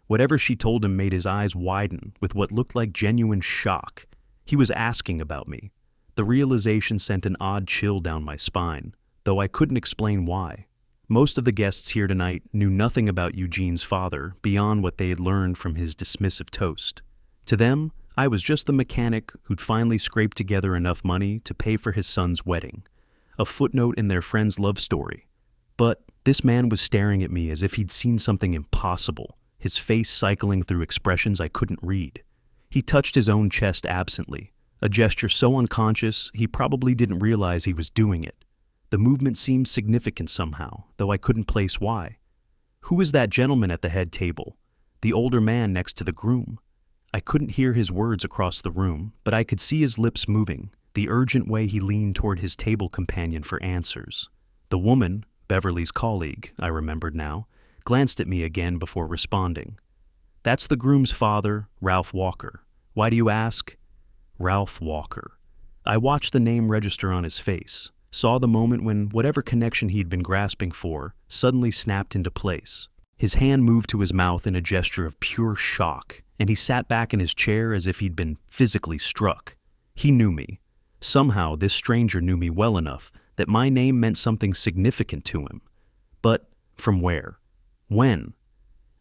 Whatever she told him made his eyes widen with what looked like genuine shock. He was asking about me. The realization sent an odd chill down my spine, though I couldn't explain why. Most of the guests here tonight knew nothing about Eugene's father beyond what they had learned from his dismissive toast. To them, I was just the mechanic who'd finally scraped together enough money to pay for his son's wedding, a footnote in their friend's love story. But this man was staring at me as if he'd seen something impossible, his face cycling through expressions I couldn't read. He touched his own chest absently, a gesture so unconscious he probably didn't realize he was doing it. The movement seemed significant somehow, though I couldn't place why. Who was that gentleman at the head table? The older man next to the groom? I couldn't hear his words across the room, but I could see his lips moving, the urgent way he leaned toward his table companion for answers. The woman, Beverly's colleague, I remembered now, glanced at me again before responding. "That's the groom's father, Ralph Walker. Why do you ask?" Ralph Walker. I watched the name register on his face, saw the moment when whatever connection he'd been grasping for suddenly snapped into place. His hand moved to his mouth in a gesture of pure shock, and he sat back in his chair as if he'd been physically struck. He knew me. Somehow, this stranger knew me well enough that my name meant something significant to him. But from where? When?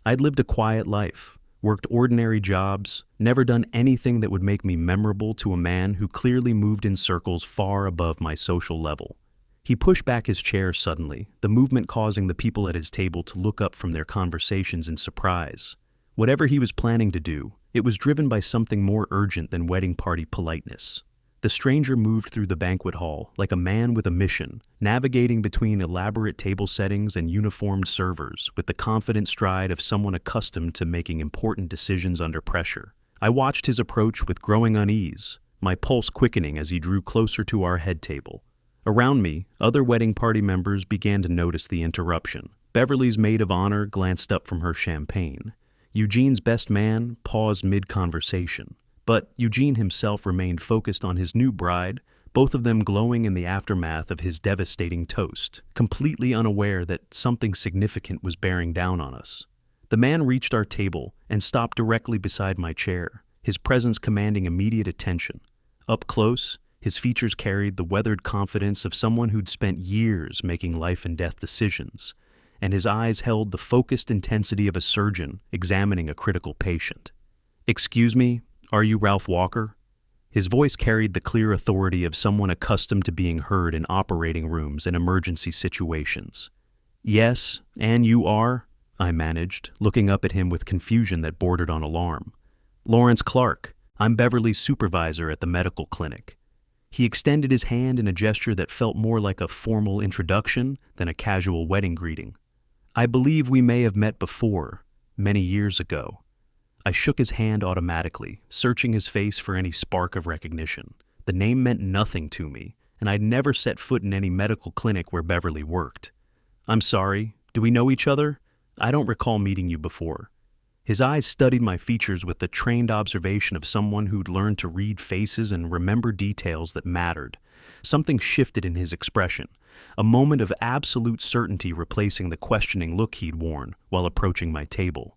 I'd lived a quiet life, worked ordinary jobs, never done anything that would make me memorable to a man who clearly moved in circles far above my social level. He pushed back his chair suddenly, the movement causing the people at his table to look up from their conversations in surprise. Whatever he was planning to do, it was driven by something more urgent than wedding party politeness. The stranger moved through the banquet hall like a man with a mission, navigating between elaborate table settings and uniformed servers with the confident stride of someone accustomed to making important decisions under pressure. I watched his approach with growing unease, my pulse quickening as he drew closer to our head table. Around me, other wedding party members began to notice the interruption. Beverly's maid of honor glanced up from her champagne. Eugene's best man paused mid-conversation. But Eugene himself remained focused on his new bride, both of them glowing in the aftermath of his devastating toast, completely unaware that something significant was bearing down on us. The man reached our table and stopped directly beside my chair, his presence commanding immediate attention. Up close, his features carried the weathered confidence of someone who'd spent years making life-and-death decisions, and his eyes held the focused intensity of a surgeon examining a critical patient. "Excuse me? Are you Ralph Walker?" His voice carried the clear authority of someone accustomed to being heard in operating rooms and emergency situations. "Yes, and you are?" I managed, looking up at him with confusion that bordered on alarm. "Lawrence Clark. I'm Beverly's supervisor at the medical clinic." He extended his hand in a gesture that felt more like a formal introduction than a casual wedding greeting. "I believe we may have met before, many years ago." I shook his hand automatically, searching his face for any spark of recognition. The name meant nothing to me, and I'd never set foot in any medical clinic where Beverly worked. "I'm sorry, do we know each other? I don't recall meeting you before." His eyes studied my features with the trained observation of someone who'd learned to read faces and remember details that mattered. Something shifted in his expression, a moment of absolute certainty replacing the questioning look he'd worn while approaching my table.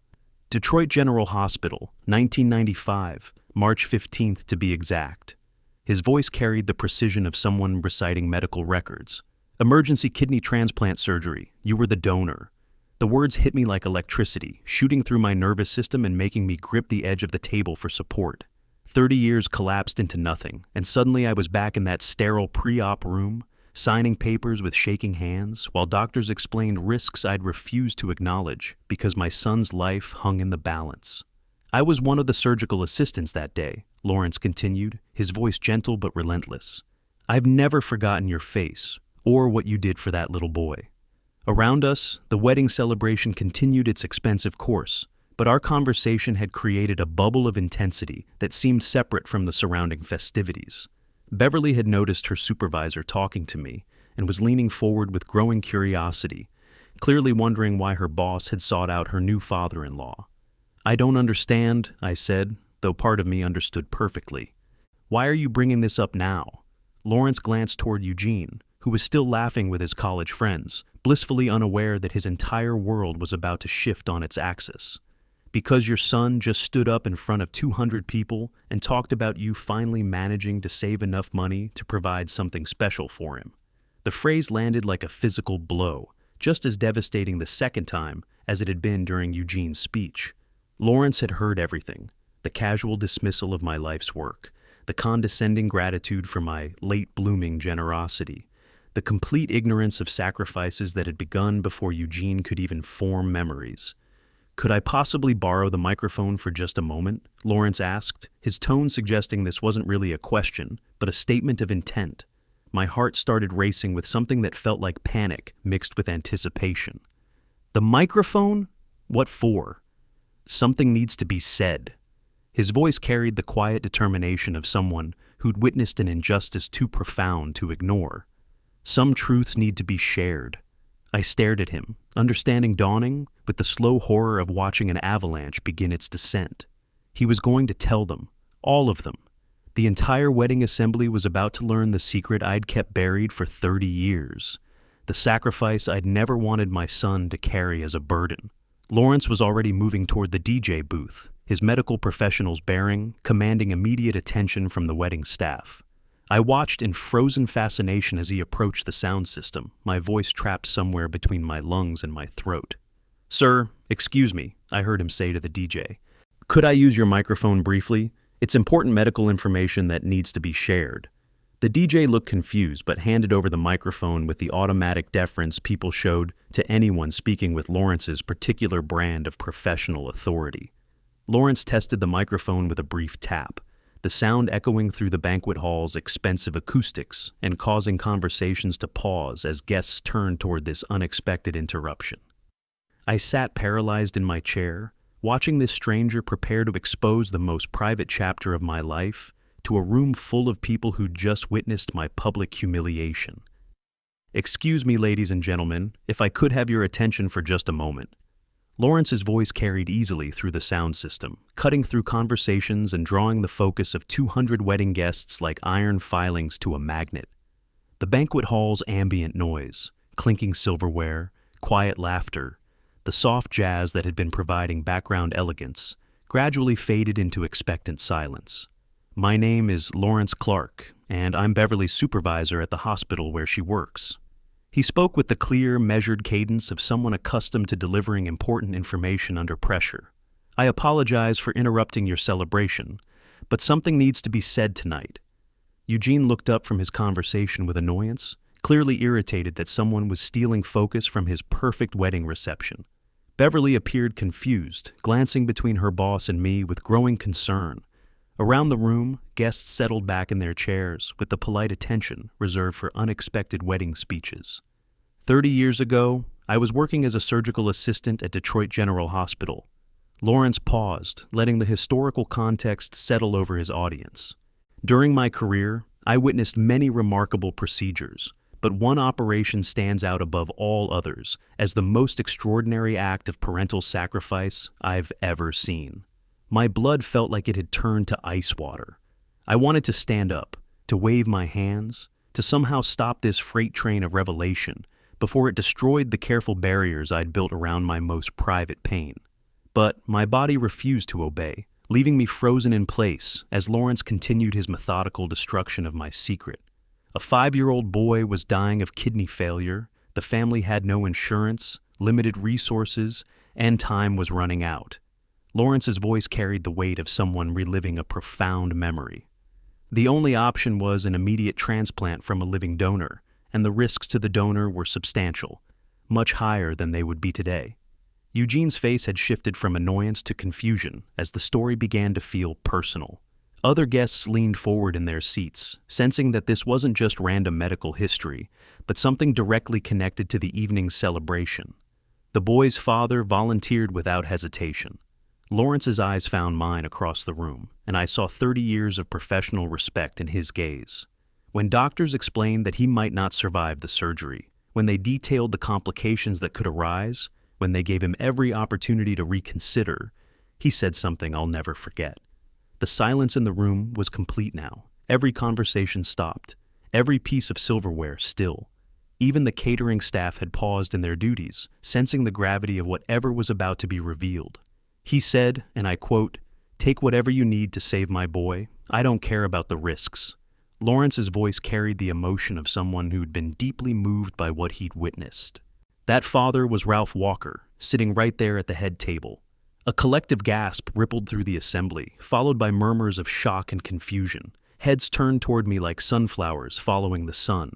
"Detroit General Hospital, 1995, March 15th to be exact." His voice carried the precision of someone reciting medical records. "Emergency kidney transplant surgery. You were the donor." The words hit me like electricity, shooting through my nervous system and making me grip the edge of the table for support. 30 years collapsed into nothing, and suddenly I was back in that sterile pre-op room, signing papers with shaking hands, while doctors explained risks I'd refused to acknowledge because my son's life hung in the balance. "I was one of the surgical assistants that day," Lawrence continued, his voice gentle but relentless. "I've never forgotten your face, or what you did for that little boy." Around us, the wedding celebration continued its expensive course, but our conversation had created a bubble of intensity that seemed separate from the surrounding festivities. Beverly had noticed her supervisor talking to me and was leaning forward with growing curiosity, clearly wondering why her boss had sought out her new father-in-law. "I don't understand," I said, though part of me understood perfectly. "Why are you bringing this up now?" Lawrence glanced toward Eugene, who was still laughing with his college friends, blissfully unaware that his entire world was about to shift on its axis. "Because your son just stood up in front of 200 people and talked about you finally managing to save enough money to provide something special for him." The phrase landed like a physical blow, just as devastating the second time as it had been during Eugene's speech. Lawrence had heard everything: the casual dismissal of my life's work, the condescending gratitude for my late-blooming generosity, the complete ignorance of sacrifices that had begun before Eugene could even form memories. "Could I possibly borrow the microphone for just a moment?" Lawrence asked, his tone suggesting this wasn't really a question, but a statement of intent. My heart started racing with something that felt like panic mixed with anticipation. "The microphone? What for?" "Something needs to be said." His voice carried the quiet determination of someone who'd witnessed an injustice too profound to ignore. "Some truths need to be shared." I stared at him, understanding dawning with the slow horror of watching an avalanche begin its descent. He was going to tell them, all of them. The entire wedding assembly was about to learn the secret I'd kept buried for 30 years. The sacrifice I'd never wanted my son to carry as a burden. Lawrence was already moving toward the DJ booth, his medical professionals bearing, commanding immediate attention from the wedding staff. I watched in frozen fascination as he approached the sound system, my voice trapped somewhere between my lungs and my throat. "Sir, excuse me," I heard him say to the DJ. "Could I use your microphone briefly? It's important medical information that needs to be shared." The DJ looked confused but handed over the microphone with the automatic deference people showed to anyone speaking with Lawrence's particular brand of professional authority. Lawrence tested the microphone with a brief tap, the sound echoing through the banquet hall's expensive acoustics and causing conversations to pause as guests turned toward this unexpected interruption. I sat paralyzed in my chair, watching this stranger prepare to expose the most private chapter of my life to a room full of people who'd just witnessed my public humiliation. "Excuse me, ladies and gentlemen, if I could have your attention for just a moment." Lawrence's voice carried easily through the sound system, cutting through conversations and drawing the focus of 200 wedding guests like iron filings to a magnet. The banquet hall's ambient noise, clinking silverware, quiet laughter, the soft jazz that had been providing background elegance, gradually faded into expectant silence. "My name is Lawrence Clark, and I'm Beverly's supervisor at the hospital where she works." He spoke with the clear, measured cadence of someone accustomed to delivering important information under pressure. "I apologize for interrupting your celebration, but something needs to be said tonight." Eugene looked up from his conversation with annoyance, clearly irritated that someone was stealing focus from his perfect wedding reception. Beverly appeared confused, glancing between her boss and me with growing concern. Around the room, guests settled back in their chairs with the polite attention reserved for unexpected wedding speeches. 30 years ago, I was working as a surgical assistant at Detroit General Hospital. Lawrence paused, letting the historical context settle over his audience. "During my career, I witnessed many remarkable procedures, but one operation stands out above all others as the most extraordinary act of parental sacrifice I've ever seen. My blood felt like it had turned to ice water. I wanted to stand up, to wave my hands, to somehow stop this freight train of revelation before it destroyed the careful barriers I'd built around my most private pain. But my body refused to obey, leaving me frozen in place as Lawrence continued his methodical destruction of my secret. A 5-year-old boy was dying of kidney failure, the family had no insurance, limited resources, and time was running out. Lawrence's voice carried the weight of someone reliving a profound memory. The only option was an immediate transplant from a living donor, and the risks to the donor were substantial, much higher than they would be today. Eugene's face had shifted from annoyance to confusion as the story began to feel personal. Other guests leaned forward in their seats, sensing that this wasn't just random medical history, but something directly connected to the evening's celebration. The boy's father volunteered without hesitation. Lawrence's eyes found mine across the room, and I saw 30 years of professional respect in his gaze. When doctors explained that he might not survive the surgery, when they detailed the complications that could arise, when they gave him every opportunity to reconsider, he said something I'll never forget. The silence in the room was complete now. Every conversation stopped, every piece of silverware still. Even the catering staff had paused in their duties, sensing the gravity of whatever was about to be revealed. He said, and I quote, "Take whatever you need to save my boy. I don't care about the risks." Lawrence's voice carried the emotion of someone who'd been deeply moved by what he'd witnessed. That father was Ralph Walker, sitting right there at the head table. A collective gasp rippled through the assembly, followed by murmurs of shock and confusion. Heads turned toward me like sunflowers following the sun,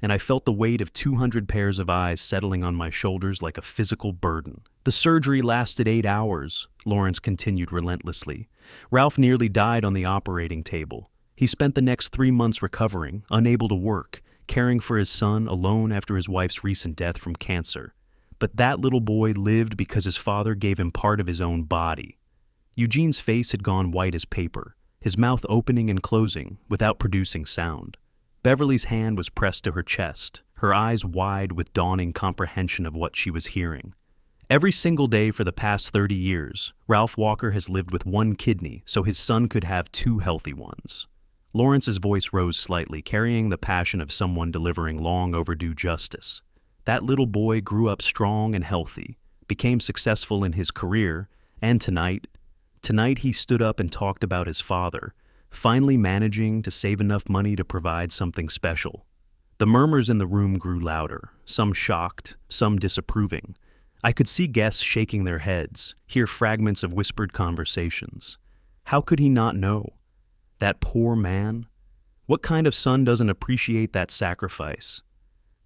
and I felt the weight of 200 pairs of eyes settling on my shoulders like a physical burden. "The surgery lasted 8 hours, Lawrence continued relentlessly. "Ralph nearly died on the operating table. He spent the next 3 months recovering, unable to work, caring for his son alone after his wife's recent death from cancer. But that little boy lived because his father gave him part of his own body." Eugene's face had gone white as paper, his mouth opening and closing without producing sound. Beverly's hand was pressed to her chest, her eyes wide with dawning comprehension of what she was hearing. "Every single day for the past 30 years, Ralph Walker has lived with one kidney so his son could have 2 healthy ones. Lawrence's voice rose slightly, carrying the passion of someone delivering long overdue justice. That little boy grew up strong and healthy, became successful in his career, and tonight he stood up and talked about his father, finally managing to save enough money to provide something special. The murmurs in the room grew louder, some shocked, some disapproving. I could see guests shaking their heads, hear fragments of whispered conversations. How could he not know? That poor man? What kind of son doesn't appreciate that sacrifice?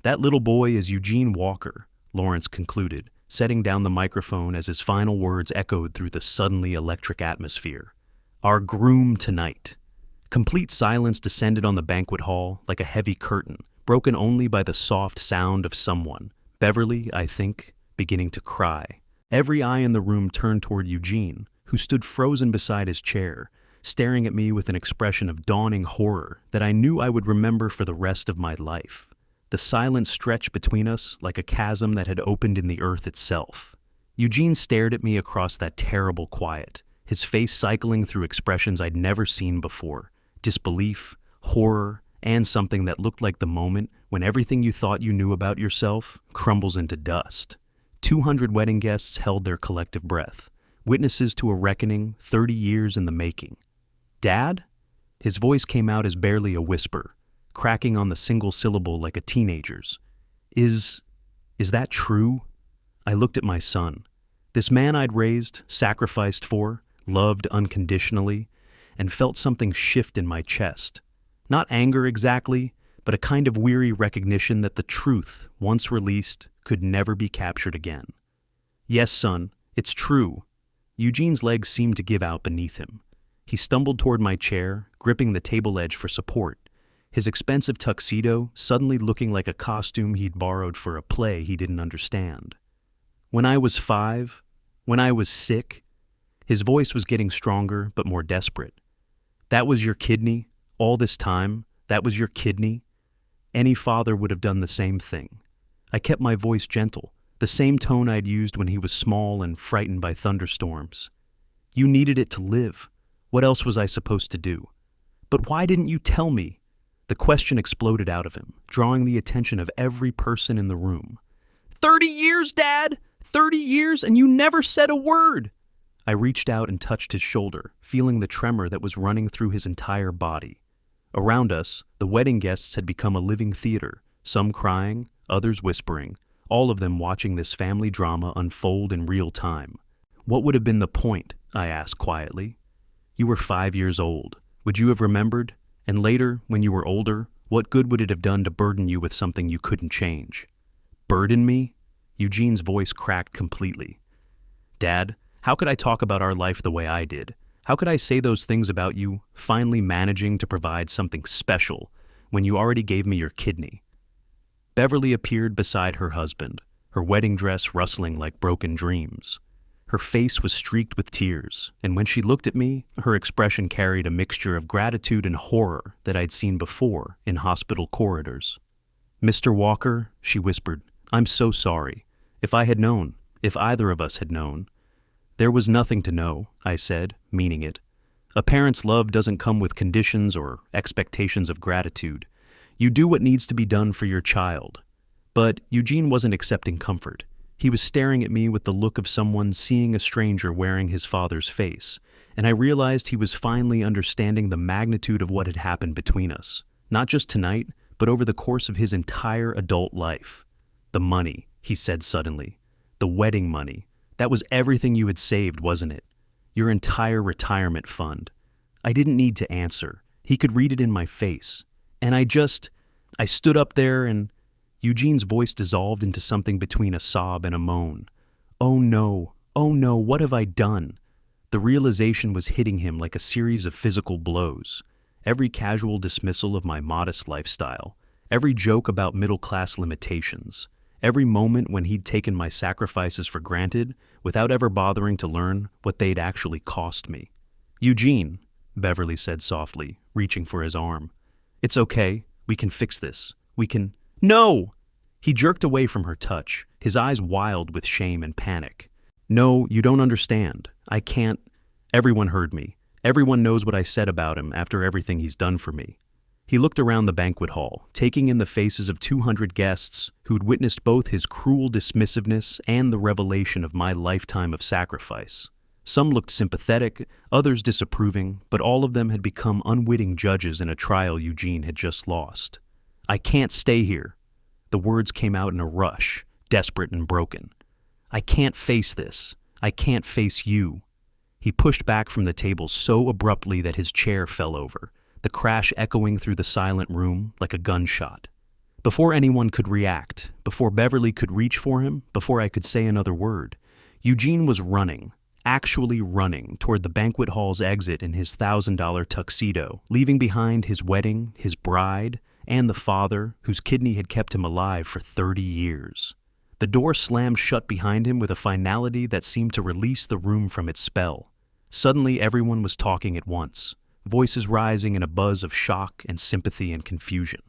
That little boy is Eugene Walker, Lawrence concluded, setting down the microphone as his final words echoed through the suddenly electric atmosphere. Our groom tonight. Complete silence descended on the banquet hall like a heavy curtain, broken only by the soft sound of someone, Beverly, I think, beginning to cry. Every eye in the room turned toward Eugene, who stood frozen beside his chair, staring at me with an expression of dawning horror that I knew I would remember for the rest of my life. The silence stretched between us like a chasm that had opened in the earth itself. Eugene stared at me across that terrible quiet, his face cycling through expressions I'd never seen before: disbelief, horror, and something that looked like the moment when everything you thought you knew about yourself crumbles into dust. 200 wedding guests held their collective breath, witnesses to a reckoning 30 years in the making. "Dad?" His voice came out as barely a whisper, cracking on the single syllable like a teenager's. Is that true?" I looked at my son, this man I'd raised, sacrificed for, loved unconditionally, and felt something shift in my chest. Not anger exactly, but a kind of weary recognition that the truth, once released, could never be captured again. "Yes, son, it's true." Eugene's legs seemed to give out beneath him. He stumbled toward my chair, gripping the table edge for support, his expensive tuxedo suddenly looking like a costume he'd borrowed for a play he didn't understand. "When I was 5, when I was sick," his voice was getting stronger but more desperate. "That was your kidney, all this time, that was your kidney." Any father would have done the same thing. I kept my voice gentle, the same tone I'd used when he was small and frightened by thunderstorms. "You needed it to live. What else was I supposed to do? But why didn't you tell me?" The question exploded out of him, drawing the attention of every person in the room. 30 years, Dad! 30 years, and you never said a word!" I reached out and touched his shoulder, feeling the tremor that was running through his entire body. Around us, the wedding guests had become a living theater, some crying, others whispering, all of them watching this family drama unfold in real time. "What would have been the point?" I asked quietly. "You were 5 years old. Would you have remembered? And later, when you were older, what good would it have done to burden you with something you couldn't change?" "Burden me?" Eugene's voice cracked completely. "Dad, how could I talk about our life the way I did? How could I say those things about you, finally managing to provide something special, when you already gave me your kidney?" Beverly appeared beside her husband, her wedding dress rustling like broken dreams. Her face was streaked with tears, and when she looked at me, her expression carried a mixture of gratitude and horror that I'd seen before in hospital corridors. "Mr. Walker," she whispered, "I'm so sorry. If I had known, if either of us had known." "There was nothing to know," I said, meaning it. "A parent's love doesn't come with conditions or expectations of gratitude. You do what needs to be done for your child." But Eugene wasn't accepting comfort. He was staring at me with the look of someone seeing a stranger wearing his father's face, and I realized he was finally understanding the magnitude of what had happened between us, not just tonight, but over the course of his entire adult life. "The money," he said suddenly. "The wedding money. That was everything you had saved, wasn't it? Your entire retirement fund." I didn't need to answer. He could read it in my face. And I stood up there and Eugene's voice dissolved into something between a sob and a moan. Oh no, what have I done?" The realization was hitting him like a series of physical blows. Every casual dismissal of my modest lifestyle, every joke about middle-class limitations, every moment when he'd taken my sacrifices for granted without ever bothering to learn what they'd actually cost me. "Eugene," Beverly said softly, reaching for his arm. "It's okay. We can fix this. We can—" "No!" He jerked away from her touch, his eyes wild with shame and panic. "No, you don't understand. I can't—" Everyone heard me. Everyone knows what I said about him after everything he's done for me. He looked around the banquet hall, taking in the faces of 200 guests who'd witnessed both his cruel dismissiveness and the revelation of my lifetime of sacrifice. Some looked sympathetic, others disapproving, but all of them had become unwitting judges in a trial Eugene had just lost. "I can't stay here." The words came out in a rush, desperate and broken. "I can't face this. I can't face you." He pushed back from the table so abruptly that his chair fell over, the crash echoing through the silent room like a gunshot. Before anyone could react, before Beverly could reach for him, before I could say another word, Eugene was running, actually running, toward the banquet hall's exit in his $1,000 tuxedo, leaving behind his wedding, his bride, and the father whose kidney had kept him alive for 30 years. The door slammed shut behind him with a finality that seemed to release the room from its spell. Suddenly, everyone was talking at once, voices rising in a buzz of shock and sympathy and confusion.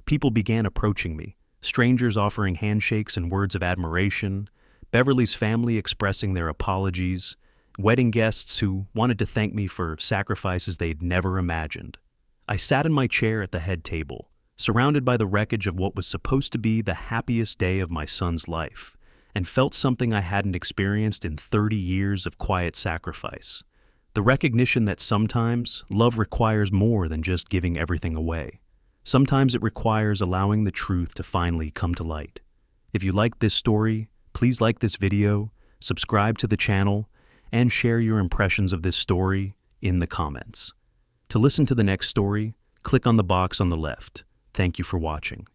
People began approaching me, strangers offering handshakes and words of admiration, Beverly's family expressing their apologies, wedding guests who wanted to thank me for sacrifices they'd never imagined. I sat in my chair at the head table, surrounded by the wreckage of what was supposed to be the happiest day of my son's life, and felt something I hadn't experienced in 30 years of quiet sacrifice. The recognition that sometimes love requires more than just giving everything away. Sometimes it requires allowing the truth to finally come to light. If you like this story, please like this video, subscribe to the channel, and share your impressions of this story in the comments. To listen to the next story, click on the box on the left. Thank you for watching.